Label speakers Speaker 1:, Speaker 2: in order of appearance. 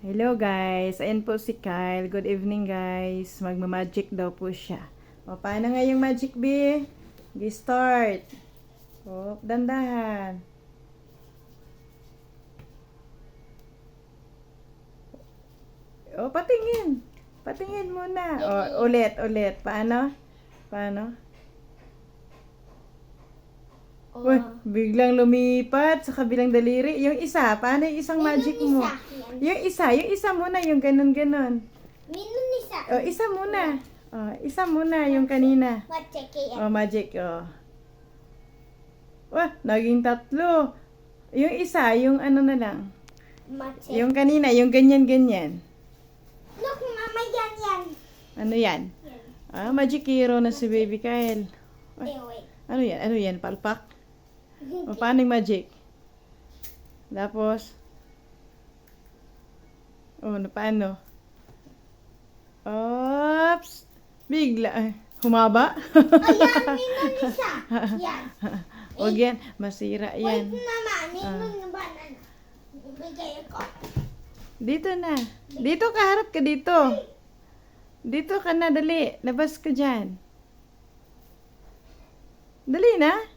Speaker 1: Hello guys, ayan po si Kyle. Good evening guys. Magma-magic daw po siya. O, paano nga yung magic, B? Start. O, dandahan. O, patingin. Patingin muna. O, ulit. Paano? Uy, biglang lumipat sa kabilang daliri. Yung isa, paano yung isang magic mo? Yung isa muna, yung ganon. O, isa muna. O, isa muna, yung kanina. O, magic, o. Wah, naging tatlo. Yung isa, yung ano na lang. Yung kanina, yung ganyan.
Speaker 2: Look, mama, yan.
Speaker 1: Ano yan? Ah, magic hero na si Baby Kyle. Uy,
Speaker 2: Wait.
Speaker 1: ano yan? Palpak? O, paano yung magic? Tapos, paano? Oops! Bigla, humaba?
Speaker 2: Ayan, minun isa. Yan.
Speaker 1: Huwag yan, masira
Speaker 2: Wait,
Speaker 1: yan.
Speaker 2: mama, minun na banana. Ibigay ko.
Speaker 1: Dito na. Dito ka, harap ka dito. Dito ka na, dali. Labas ka dyan. Dali na.